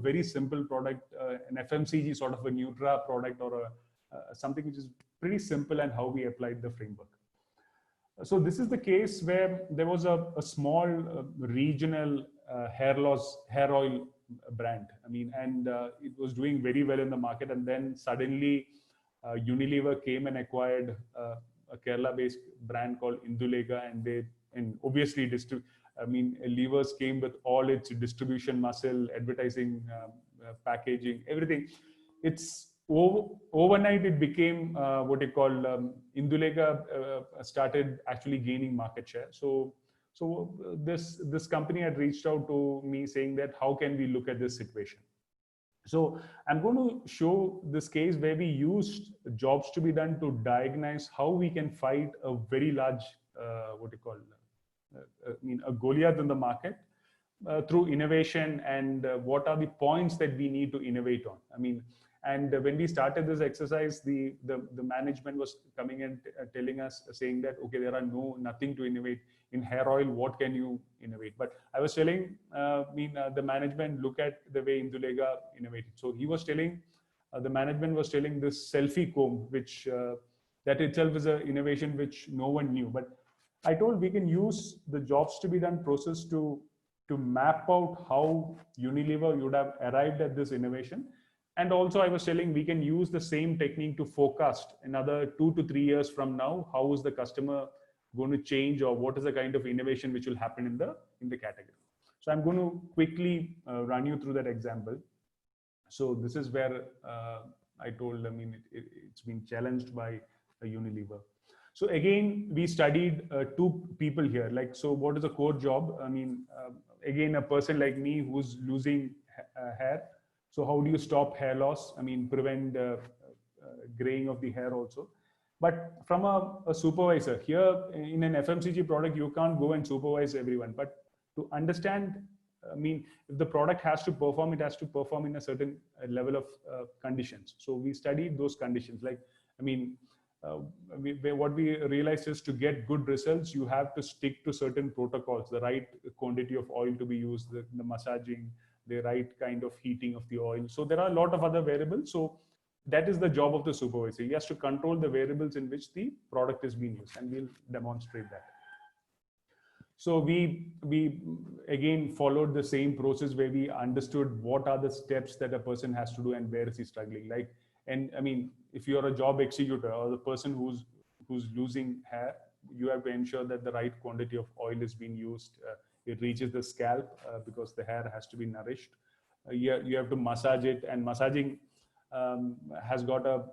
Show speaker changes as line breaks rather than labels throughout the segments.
very simple product, an FMCG sort of a Nutra product, or something which is pretty simple, and how we applied the framework. So this is the case where there was a small regional hair oil brand. I mean, and it was doing very well in the market, and then suddenly Unilever came and acquired a Kerala-based brand called Indulega, and obviously Levers came with all its distribution muscle, advertising, packaging, everything. It's overnight it became what you call Indulega started actually gaining market share. So this company had reached out to me saying that how can we look at this situation. So I'm going to show this case where we used jobs to be done to diagnose how we can fight a very large a Goliath in the market through innovation, and what are the points that we need to innovate on. I mean, and when we started this exercise, the management was coming and telling us, saying that, okay, there are nothing to innovate in hair oil. What can you innovate? But I was telling, the management, look at the way Indulega innovated. So he was telling, the management was telling this selfie comb, which that itself is an innovation which no one knew. But I told we can use the jobs to be done process to map out how Unilever would have arrived at this innovation. And also I was telling we can use the same technique to forecast another 2 to 3 years from now, how is the customer going to change, or what is the kind of innovation which will happen in the category. So I'm going to quickly run you through that example. So this is where I told, it's been challenged by Unilever. So again, we studied 2 people here. Like, so what is a core job? Again, a person like me who's losing hair. So how do you stop hair loss? Prevent graying of the hair also. But from a supervisor, here in an FMCG product, you can't go and supervise everyone. But to understand, if the product has to perform, it has to perform in a certain level of conditions. So we studied those conditions. Like, what we realized is to get good results, you have to stick to certain protocols, the right quantity of oil to be used, the massaging, the right kind of heating of the oil. So there are a lot of other variables. So that is the job of the supervisor. He has to control the variables in which the product is being used, and we'll demonstrate that. So we again followed the same process where we understood what are the steps that a person has to do and where is he struggling. Like, and if you're a job executor or the person who's losing hair, you have to ensure that the right quantity of oil is being used. It reaches the scalp because the hair has to be nourished. You have to massage it, and massaging has got a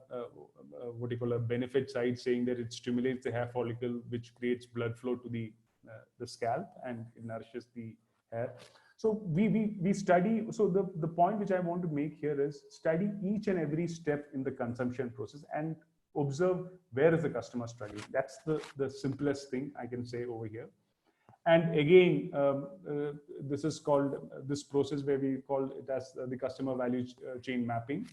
benefit side, saying that it stimulates the hair follicle, which creates blood flow to the scalp, and it nourishes the hair. So we study. So the point which I want to make here is study each and every step in the consumption process and observe where is the customer struggling. That's the simplest thing I can say over here. And again, this is called this process where we call it as the customer value chain mapping.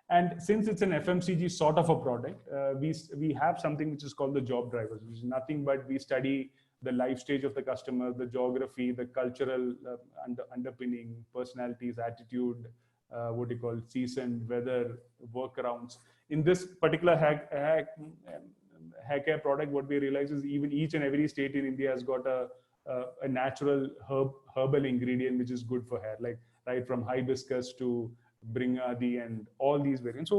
And since it's an FMCG sort of a product, we have something which is called the job drivers, which is nothing but we study the life stage of the customer, the geography, the cultural underpinning, personalities, attitude, season, weather, workarounds. In this particular hair care product, what we realize is even each and every state in India has got a natural herbal ingredient which is good for hair, like right from hibiscus to Bringadi and all these variants.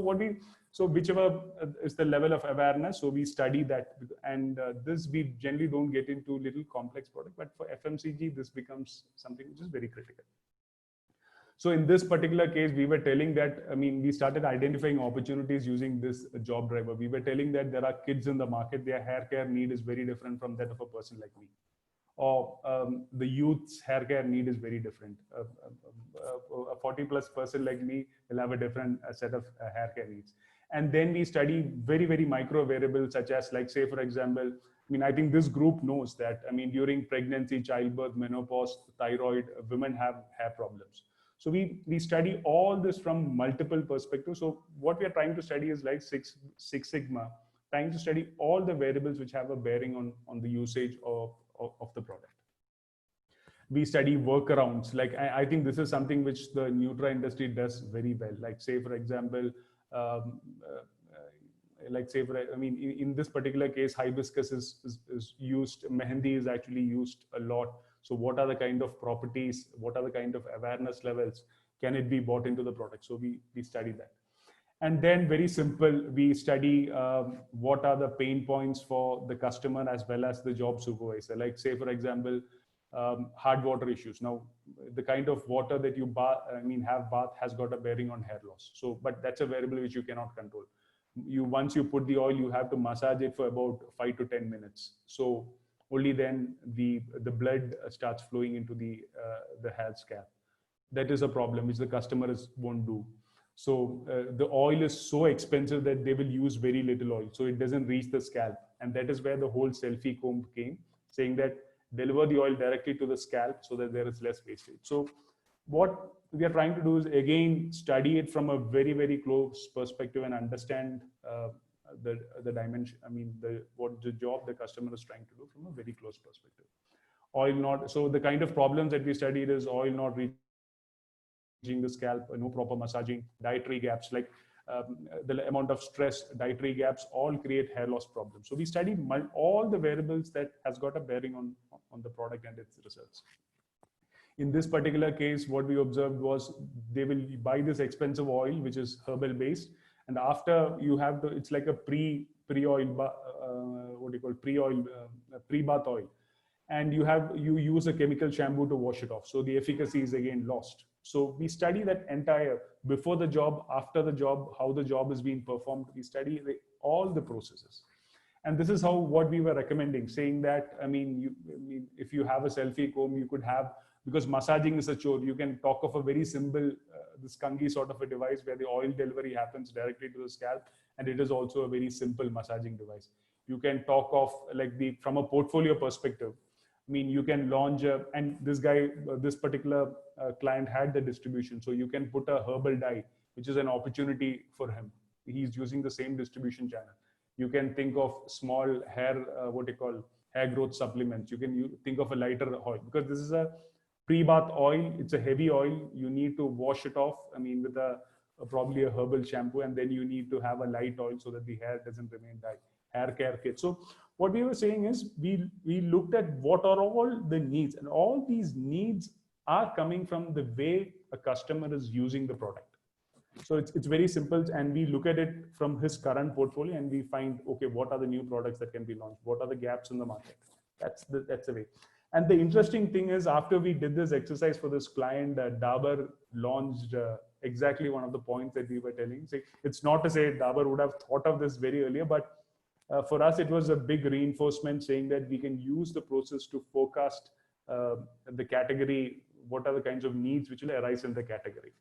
So whichever is the level of awareness, so we study that, and this we generally don't get into little complex product, but for FMCG this becomes something which is very critical. So in this particular case, we were telling that, we started identifying opportunities using this job driver. We were telling that there are kids in the market, their hair care need is very different from that of a person like me. Or the youth's hair care need is very different. A 40+ person like me will have a different set of hair care needs. And then we study very, very micro variables, such as, like, say, for example, I think this group knows that, during pregnancy, childbirth, menopause, thyroid, women have hair problems. So we study all this from multiple perspectives. So what we are trying to study is like Six Sigma, trying to study all the variables which have a bearing on the usage of the product. We study workarounds. Like I think this is something which the Nutra industry does very well. Like say for example, um, like say for I mean in this particular case, hibiscus is used. Mehendi is actually used a lot. So what are the kind of properties? What are the kind of awareness levels? Can it be bought into the product? So we study that. And then very simple, we study what are the pain points for the customer as well as the job supervisor. Like say for example, hard water issues. Now the kind of water that you bath, have bath has got a bearing on hair loss. So but that's a variable which you cannot control. You once you put the oil, you have to massage it for about 5 to 10 minutes. So only then the blood starts flowing into the hair scalp. That is a problem which the customers won't do. So the oil is so expensive that they will use very little oil, so it doesn't reach the scalp. And that is where the whole selfie comb came, saying that deliver the oil directly to the scalp so that there is less wastage. So what we are trying to do is again study it from a very very close perspective and understand the dimension. What the job the customer is trying to do from a very close perspective. Oil not so the kind of problems that we studied is oil not reaching the scalp, no proper massaging, dietary gaps, like the amount of stress, dietary gaps, all create hair loss problems. So we study all the variables that has got a bearing on the product and its results. In this particular case, what we observed was they will buy this expensive oil, which is herbal based, and after you have it's like a pre-oil, what do you call pre-oil, pre-bath oil, and you use a chemical shampoo to wash it off. So the efficacy is again lost. So we study that entire before the job, after the job, how the job is being performed. We study all the processes. And this is how what we were recommending, saying that, if you have a selfie comb, you could have, because massaging is a chore, you can talk of a very simple, this Kangi sort of a device where the oil delivery happens directly to the scalp. And it is also a very simple massaging device. You can talk of like from a portfolio perspective. You can launch and this particular client had the distribution. So you can put a herbal dye, which is an opportunity for him. He's using the same distribution channel. You can think of small hair, hair growth supplements. You think of a lighter oil, because this is a pre-bath oil. It's a heavy oil. You need to wash it off, with probably a herbal shampoo, and then you need to have a light oil so that the hair doesn't remain dry. Hair care kit. So what we were saying is we looked at what are all the needs, and all these needs are coming from the way a customer is using the product. So it's very simple, and we look at it from his current portfolio and we find, okay, what are the new products that can be launched? What are the gaps in the market? That's the way. And the interesting thing is, after we did this exercise for this client, Dabur launched exactly one of the points that we were telling. So it's not to say Dabur would have thought of this very earlier, but for us, it was a big reinforcement, saying that we can use the process to forecast the category, what are the kinds of needs which will arise in the category.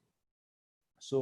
So